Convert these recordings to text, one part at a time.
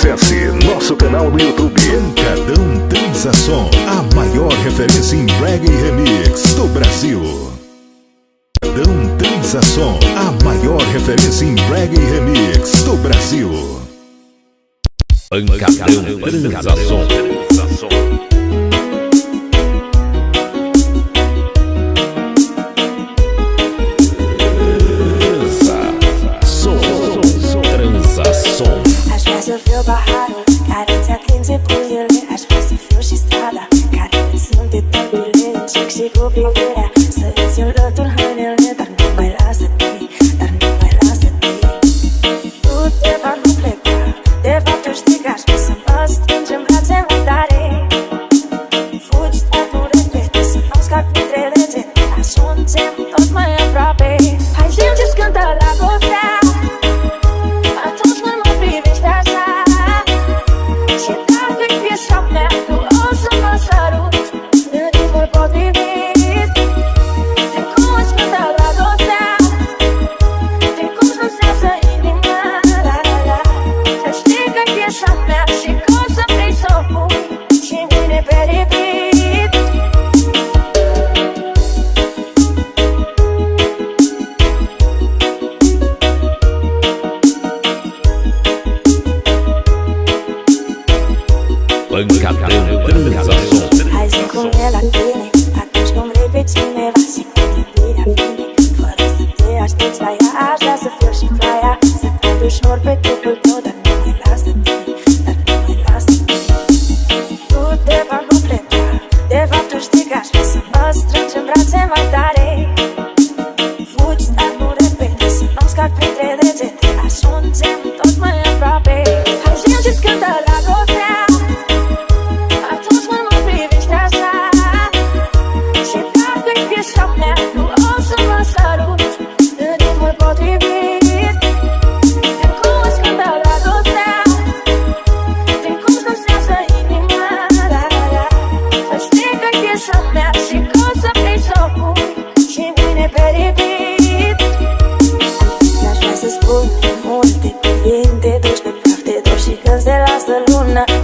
Acesse nosso canal no YouTube. Pancadão Transação, a maior referência em reggae remix do Brasil. Pancadão Transação, a maior referência em reggae remix do Brasil. Pancadão Transação. Aș vrea să fiu paharul care ți atinge pungile. Aș vrea să fiu și strada care îți simte tărbile. Încerc și cu privirea să îți înlături hainele. Dar nu mai lasă-te, dar nu mai lasă-te. Tu te va nu pleca. De fapt eu știi că aș vrea să mă strângi în brațe mai tare. Fugi, dar nu repete, să nu scap printre legende. Ajungem tot mai aproape. Hai zi-mi ce-ți cântă dragostea. Pancadão Transação. Hai zi cum e la tine atunci când vrei pe cineva și când iubirea vine fără să te aștepți la ea. Aș vrea să fiu și ploaia, să cad ușor pe trupul tău. Dar nu mai lasă-te, dar nu mai lasă-te. Tu te va nu pleca. De fapt tu știi că aș vrea să mă strângi în brațe mai tare. Fugi, dar nu repete, să nu scap printre degete. Ajungem tot mai aproape. Hai zi-mi ce-ți cântă dragostea.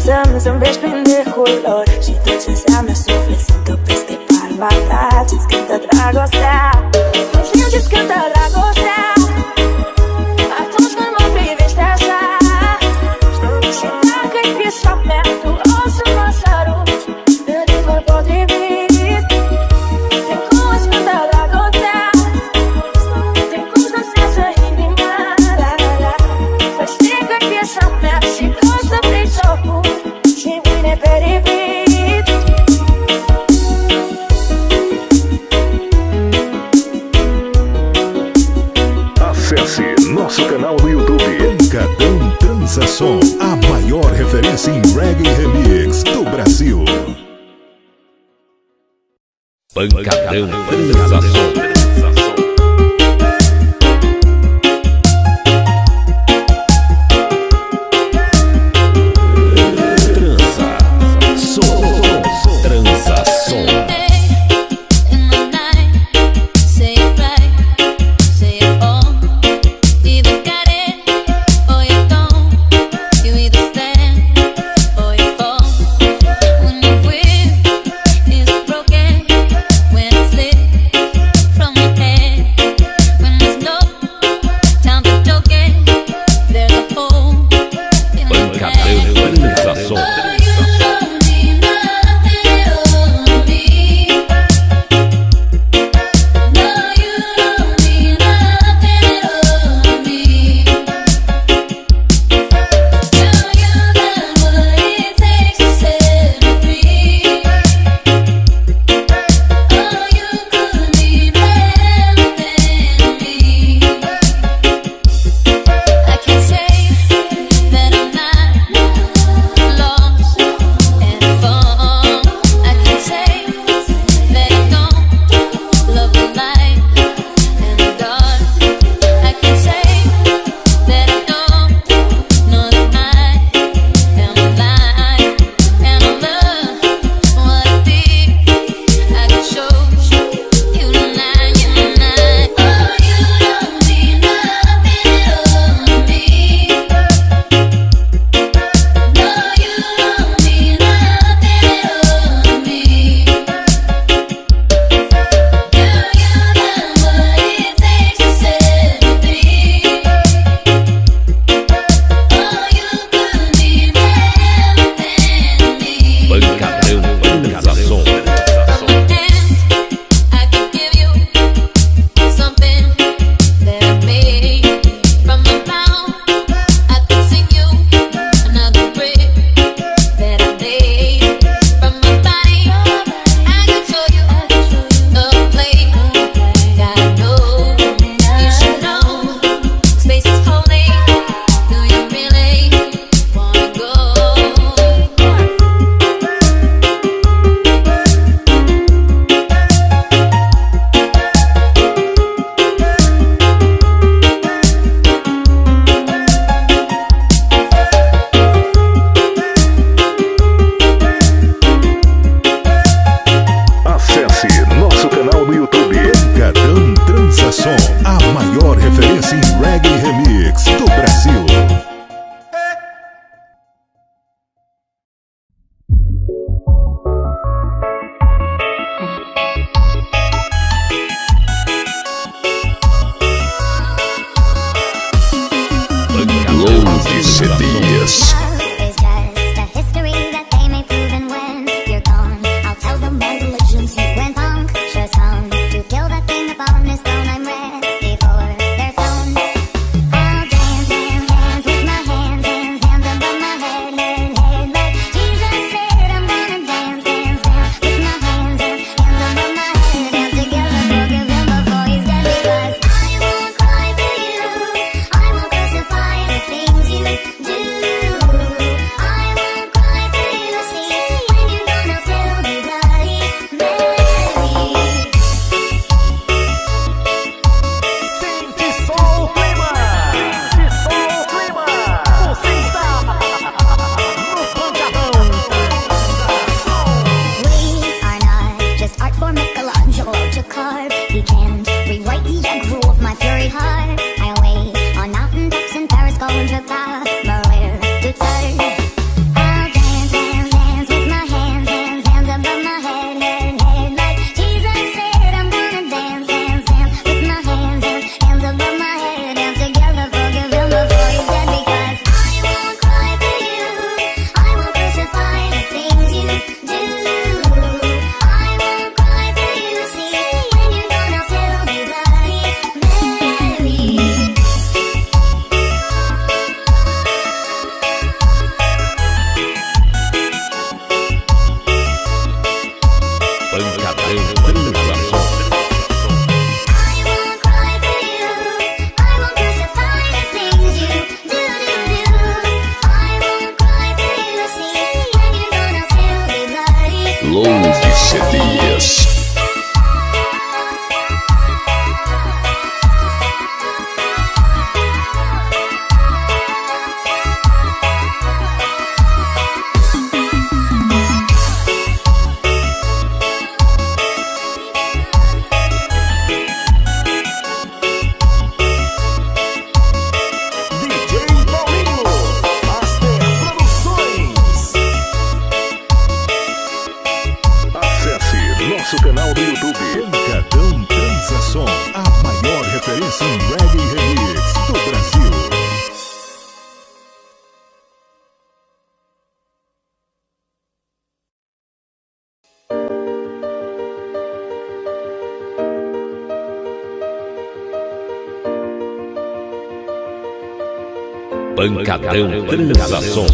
Să-mi zâmbești plin de culori și tot ce înseamnă suflet să-mi topesc de palma ta. Ce-ți cântă dragostea. Știu ce-ți cântă dragostea. Atunci când mă privești așa. Și dacă-i piesa mea, tu o să mă saruți în ritmul potrivit. Din cum îți cântă dragostea. Din cum dansează inima. Păi știi că-i piesa mea și că o să vrei să o pun. Acesse nosso canal no YouTube. Pancadão Transação, a maior referência em reggae remix do Brasil. Pancadão Transação. From Pancadão Transação.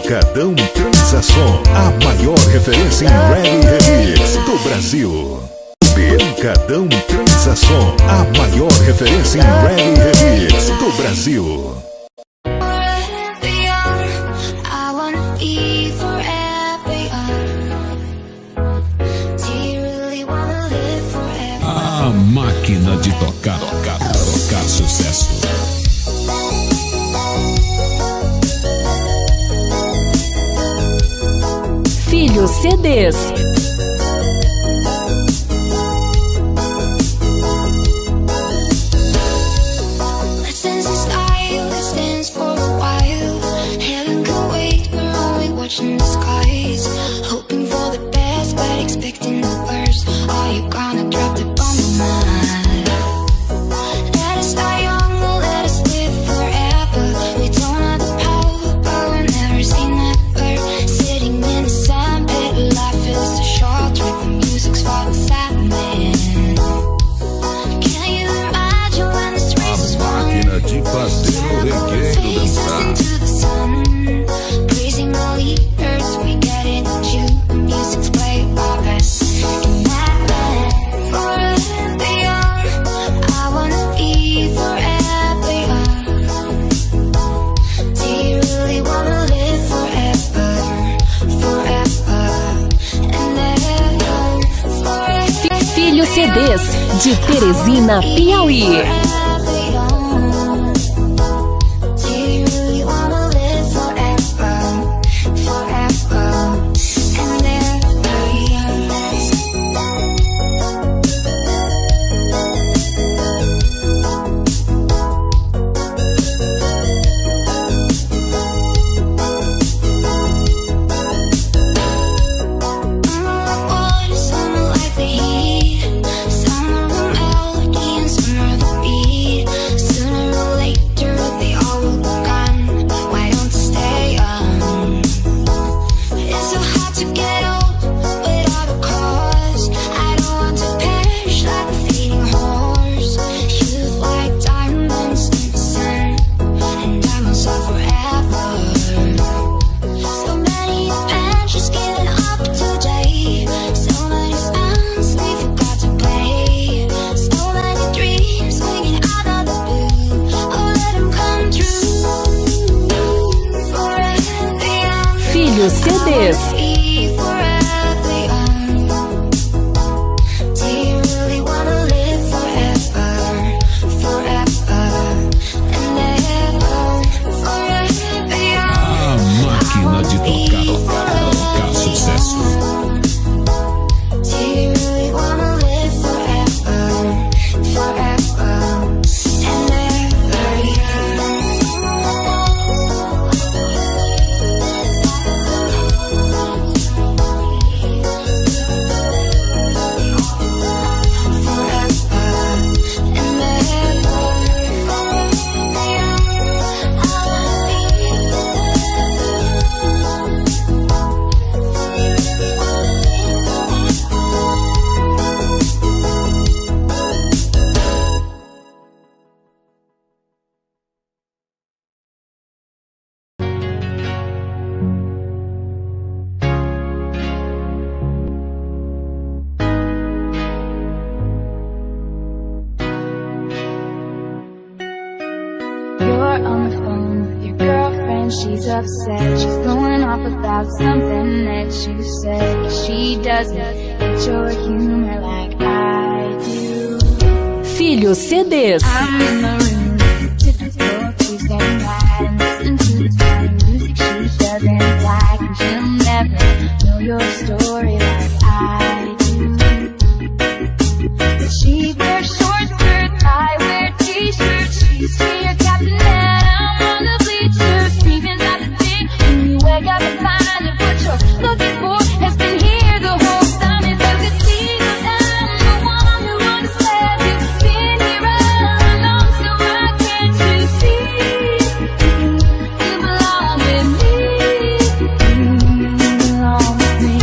Pancadão Transação, a maior referência em reggae remix do Brasil. Pancadão Transação, a maior referência em reggae remix do Brasil. A máquina de tocar sucesso. Filho CDs. CDs de Teresina, Piauí. CDs. A máquina de tocar sucesso. On the phone with your girlfriend, she's upset. She's going off about something that you said. She doesn't get your humor like I do. Filho CDs. I'm in the room, typical Tuesday night, and listen to the kind of music she doesn't like, and she'll never know your story like I do. But she wears short skirts, I wear t-shirts. She's your captain and I'm on the bleachers. Dreaming about the day when you wake up and find that what you're looking for has been here the whole time. If you could see that I'm the one who understands you, been here all along, so why can't you see? You belong with me. You belong with me.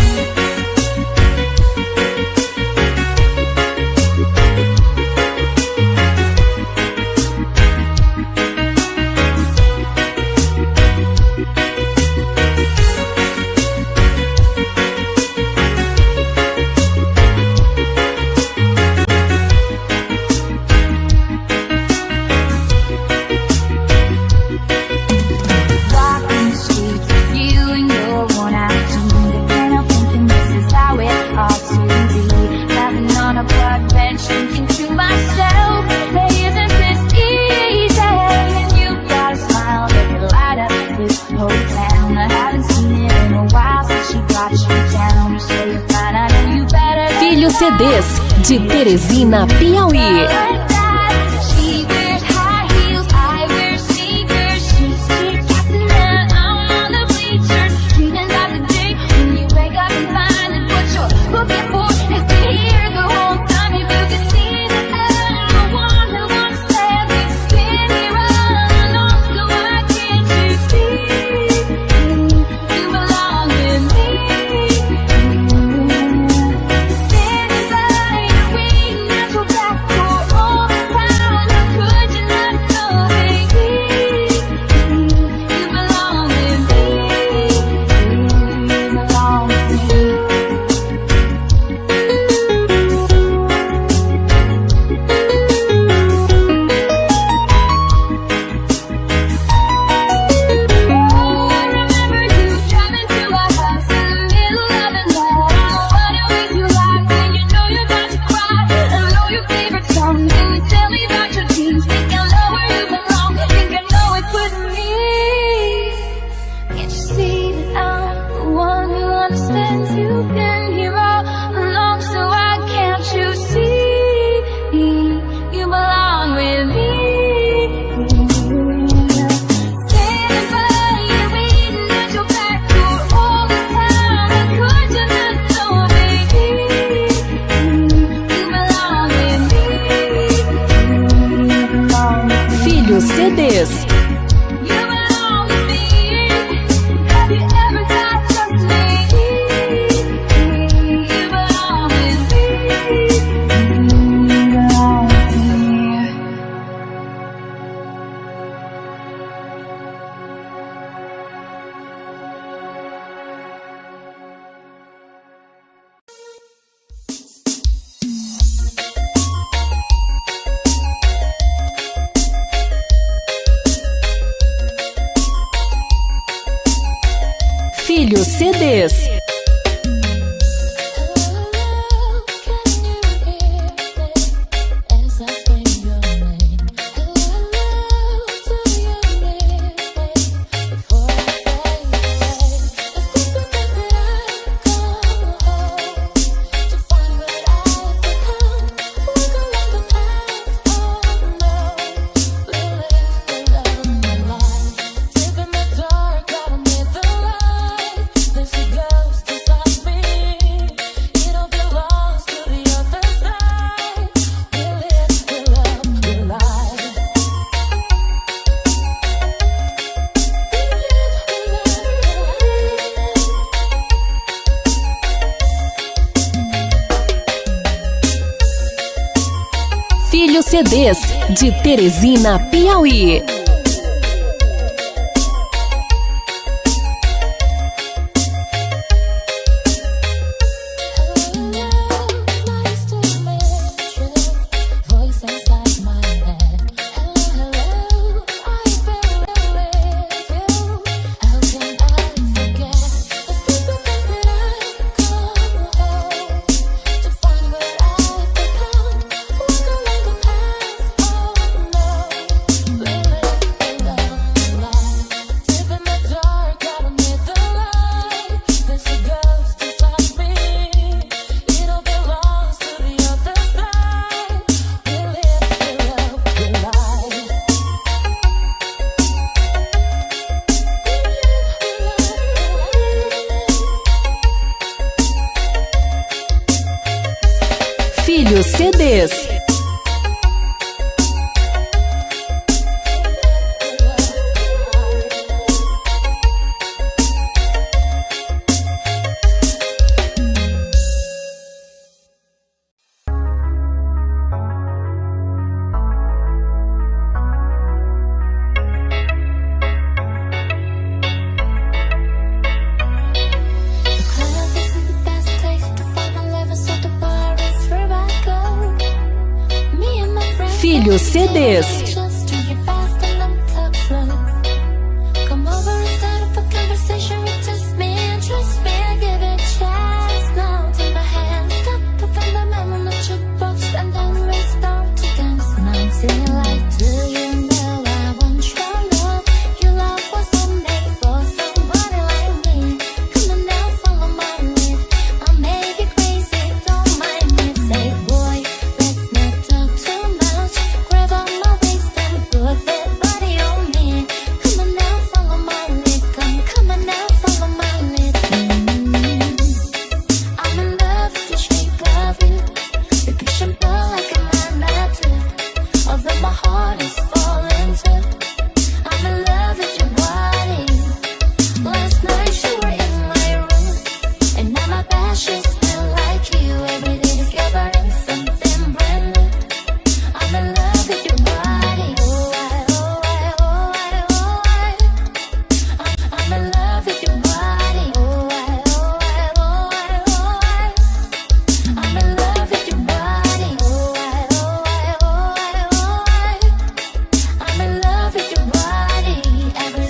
Walking the streets with you and your worn-out jeans, and I'm thinking this is how it ought to be. Having on a park bench, thinking to myself, hey, isn't this easy? And you've got a smile that could light up this whole town. I haven't seen it in a while since she brought you down. You say you're fine, I know you better. Filho CDs de Teresina, Piauí. She wears high heels, I wear sneakers. She's your captain and I'm on the bleachers. Dreaming about the day when you wake up and find that what you're looking for has been here the whole time. If you could see that I'm the one who understands you, been here all along, so why can't you see? You belong with me. Standing by your wing, natural black for all Filho CDs, de Teresina, Piauí. Filho CDs. Filho CDs.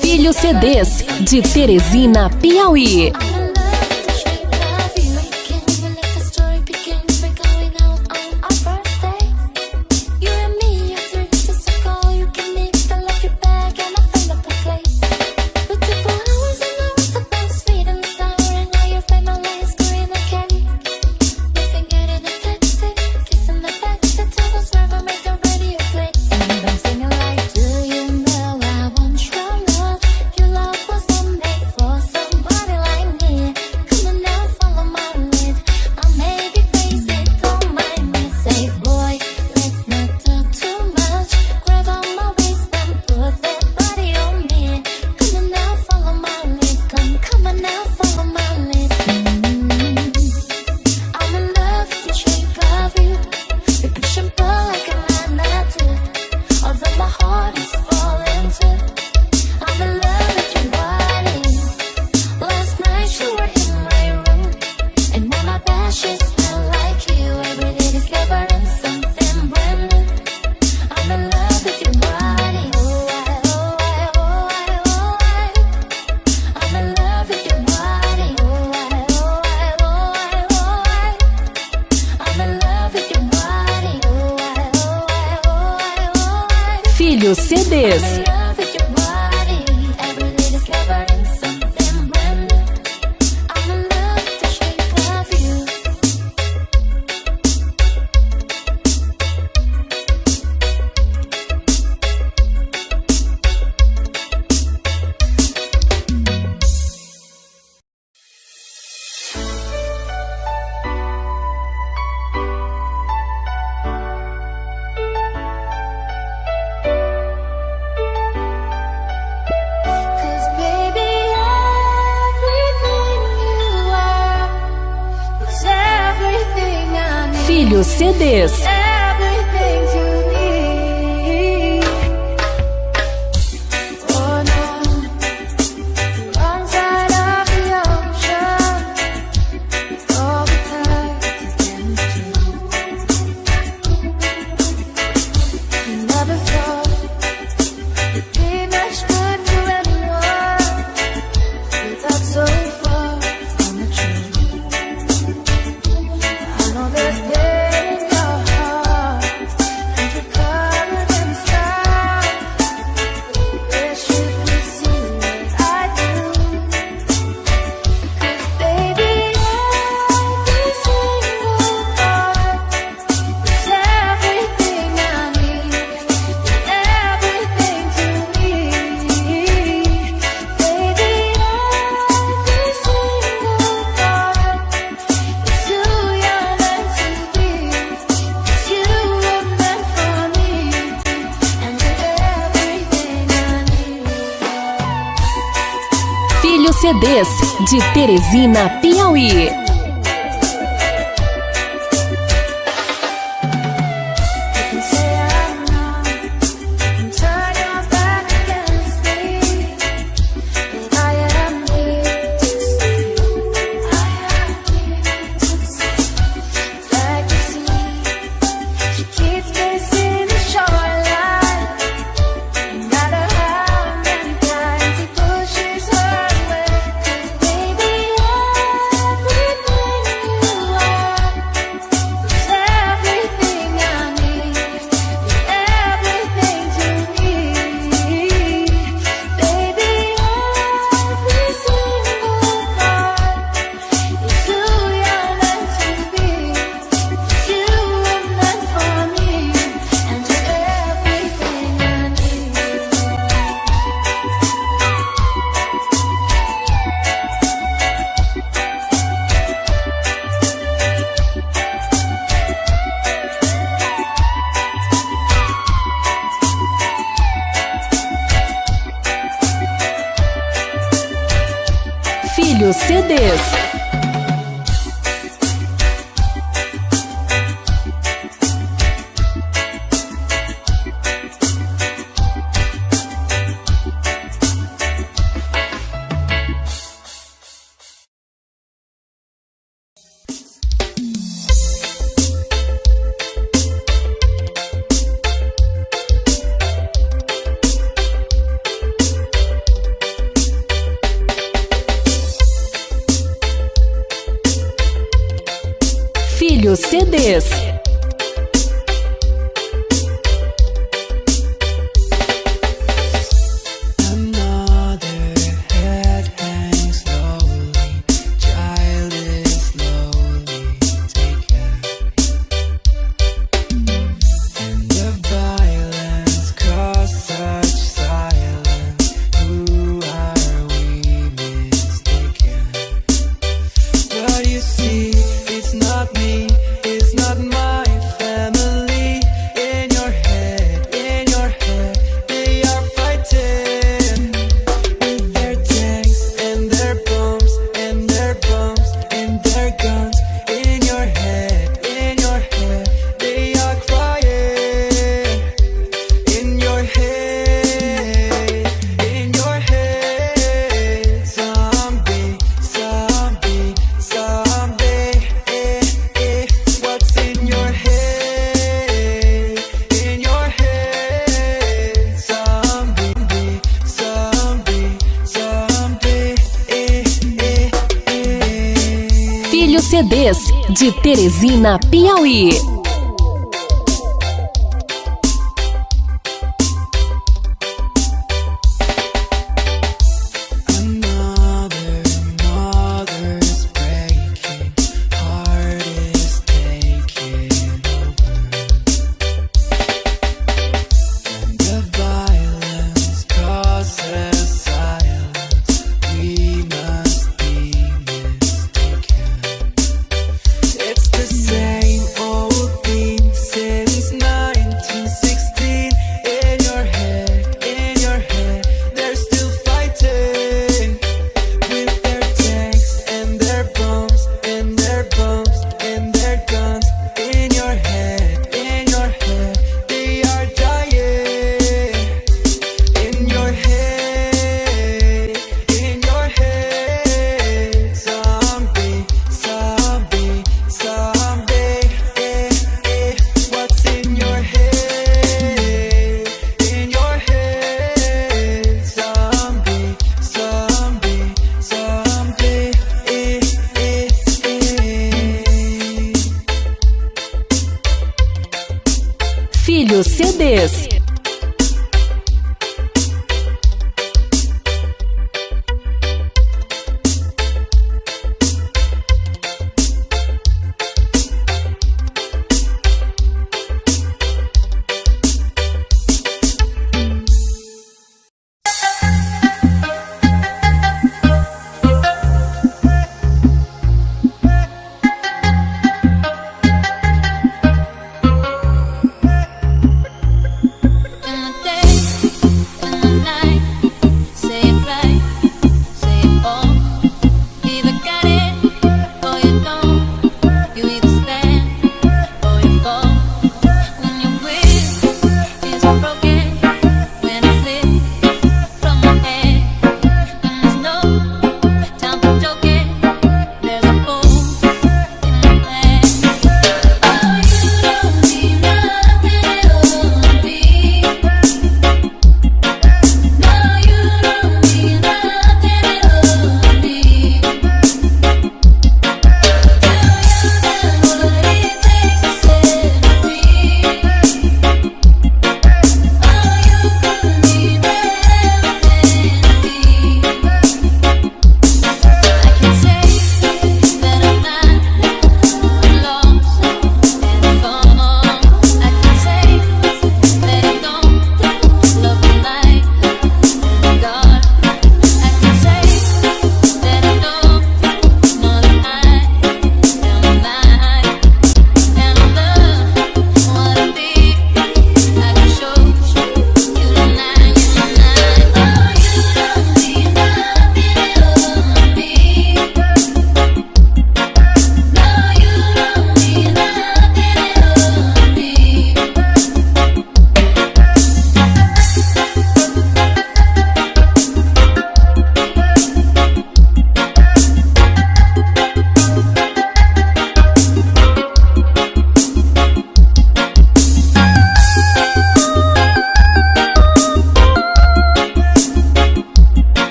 Filho CDs, de Teresina, Piauí. Filho CDs. Filho CDs. Everything to me. CDs de Teresina, Piauí. Filho CDs. Filho CDs. Filho CDs de Teresina, Piauí. Filho CDs.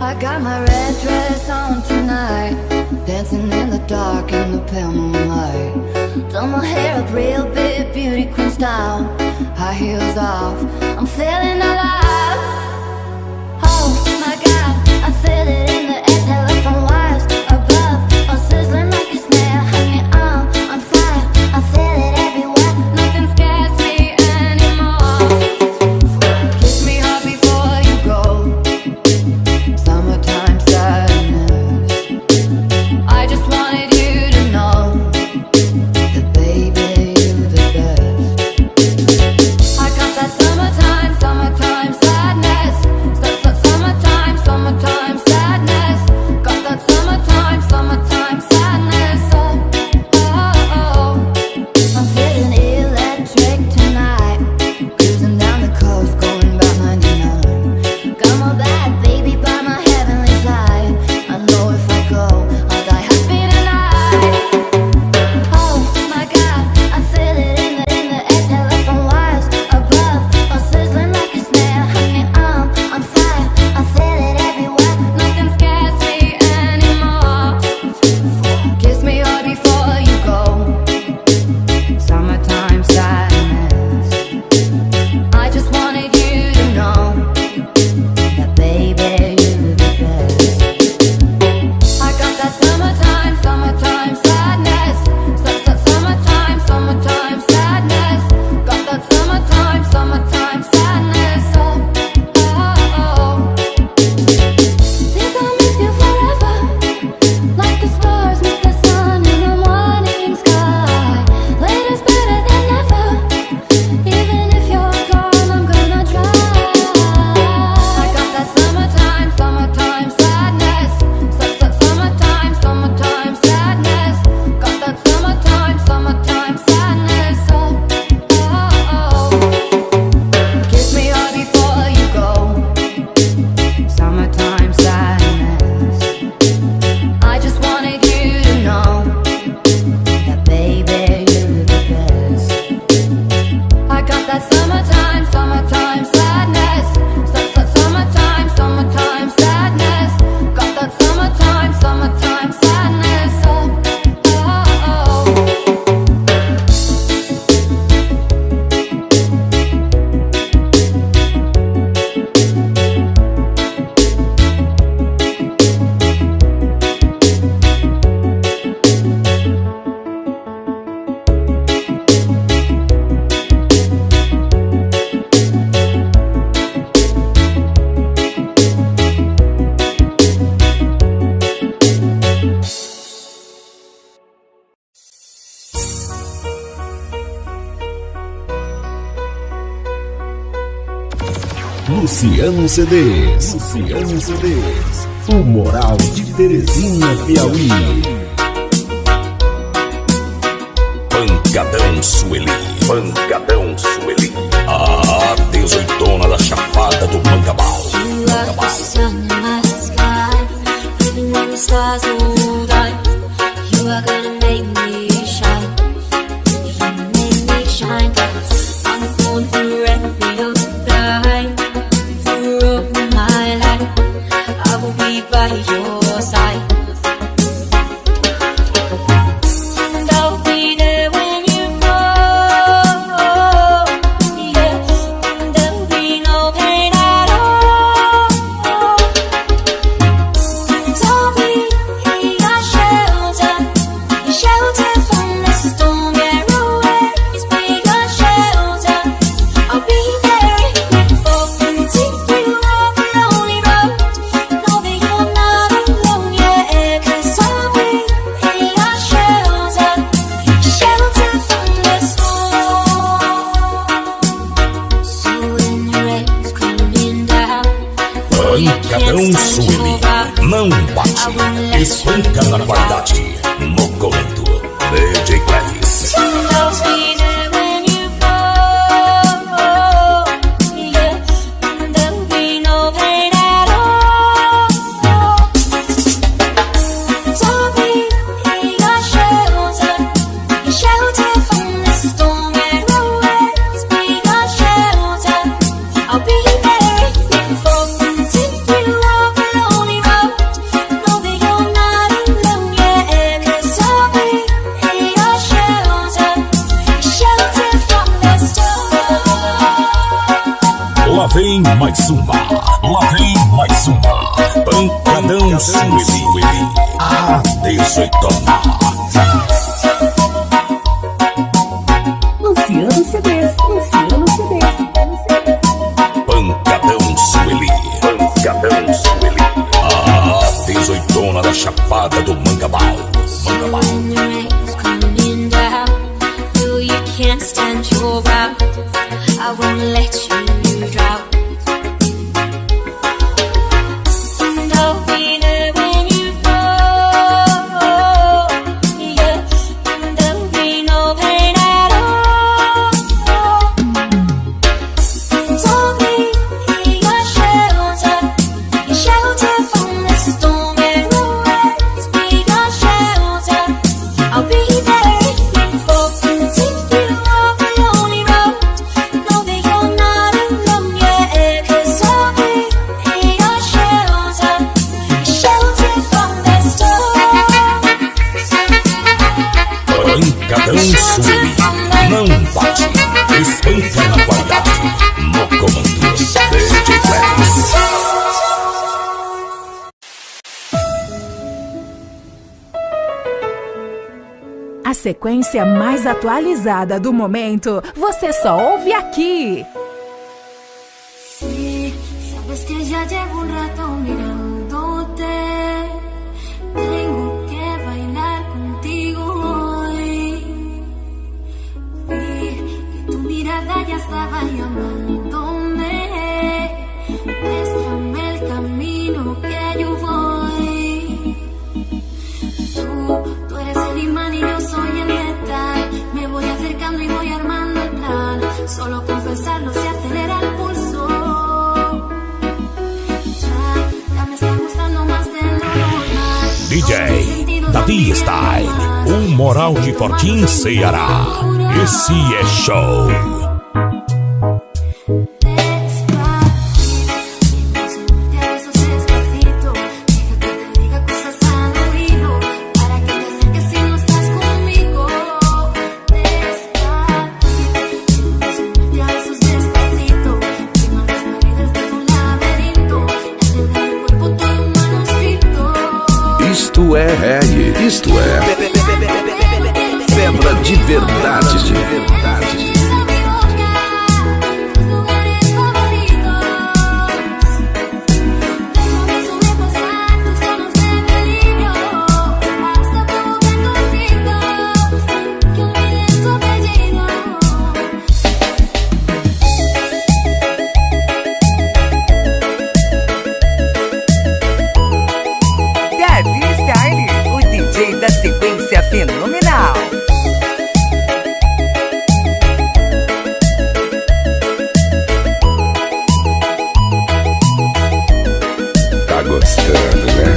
I got my red dress on tonight, dancing in the dark in the pale moonlight. Done my hair up real big, beauty queen style, high heels off, I'm feeling alive. Oh my God, I feel it in the air, telephone wires above, all sizzling like a snare, hanging on fire. I feel it everywhere, nothing scares me anymore. Kiss me hard before you go, summertime sadness. I just wanted you to know that baby, you're the best. I got that summertime sadness. Summertime sadness. Got that summertime sadness. Oh. I'm feeling electric tonight, cruising down the coast, going about 99. Got my bad baby by my heavenly side. I know if I go, I'll die happy tonight. Oh my God, I feel it in the air, telephone wires above, all sizzling like a snare, hanging on fire. I feel it everywhere, nothing scares me anymore. Kiss me hard before you go, summertime sadness. I just wanted you to know that baby, you're the best. I got that summertime sadness. Summertime sadness. Got that summertime sadness. Oh. Think I'll miss you forever, like the stars miss the sun in the morning sky. Later's better than never, even if you're gone, I'm gonna try. I got that summertime sadness. Summertime sadness. Got that summertime sadness. Oh. Kiss me hard before you go, summertime sadness. I just wanted you to know that baby, you're the best. I got that summertime sadness. Summertime sadness. Got that summertime sadness. Oh. Luciano CDs. O Moral de Teresina, Piauí. Pancadão Sueli. A dezoitona da Chapada do Pancabal. By your side, and I'll be there when you fall. Yes, and there'll be no pain at all. Tell me your shelter from the storm. Get away, it's be your shelter. I'll be there if you fall into you off a lonely road. Know that you're not alone, yeah, 'cause I'll be your shelter from the storm. So when the rain's coming down, Pancadão Sueli. Não bate. Espanca na qualidade. No comando. DJ Clevis. and I'll be there when you fall. Yes, and there'll be no pain at all. So be your shelter from the storm. And always be your shelter. I'll be there if you fall into you off a lonely Lá vem mais uma, lá vem mais uma. Pancadão Sueli, a 18ª. Luciano CDs, Luciano CDs. Pancadão Sueli, Pancadão Sueli, a 18ª da Chapada do Mangabal. Mangabal. When the rain's coming down, feel you can't stand your ground. I won't let you drown. And I'll be there when you fall, yeah. And there'll be no pain at all. Don't be your shelter from the storm and the waves. Be your shelter. I'll be there if you fall. Take you off a lonely road. Know that you're not alone yet. 'Cause I'll be your shelter from the storm. Pancadão Sueli, não bate, espanca na qualidade. No comando, DJ Cleves. A sequência mais atualizada do momento, você só ouve aqui. Sí, sabes que ya llevo un rato mirándote. Tengo que bailar contigo hoy. Vi que tu mirada ya estaba llamándome. Muéstrame el camino que yo voy. Tú eres el imán y yo soy el metal. Me voy acercando y voy armando el plan. Solo con pensarlo se acelera el pulso. Ya me está gustando más de lo normal. DJ Davi Style, o moral de Fortim, Ceará. Esse é show. Isto é reggae, isto é pedra de verdade, de verdade. Davi Style, o DJ da sequência fenomenal. Tá gostando, né?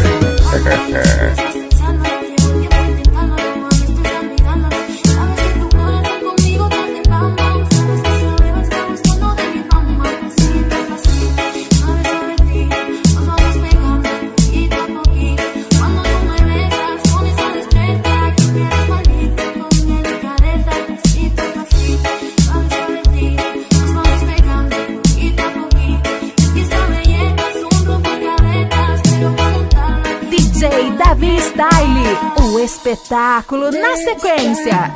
DJ Davi Style, o espetáculo na sequência.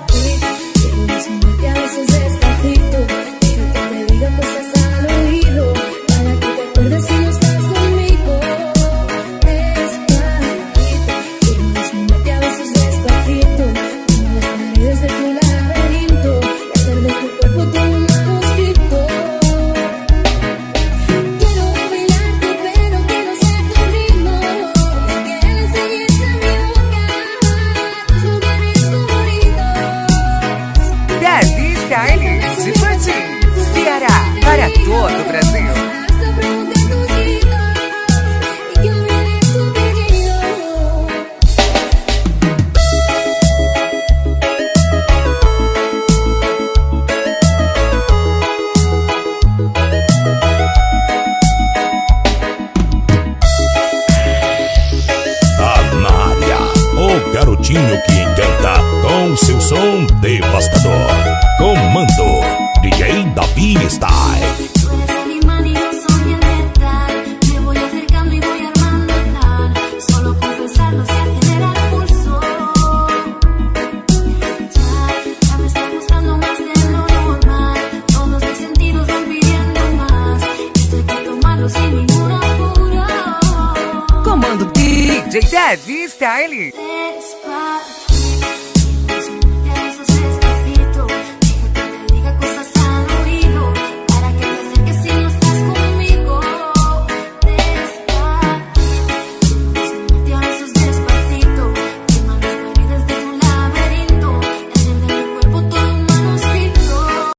Davi Style, de Fortim, Ceará, para todo o Brasil. Anária, o garotinho que encanta com seu som devastador. Comando DJ Davi Style. Tú eres el imán y yo DJ Dev Style.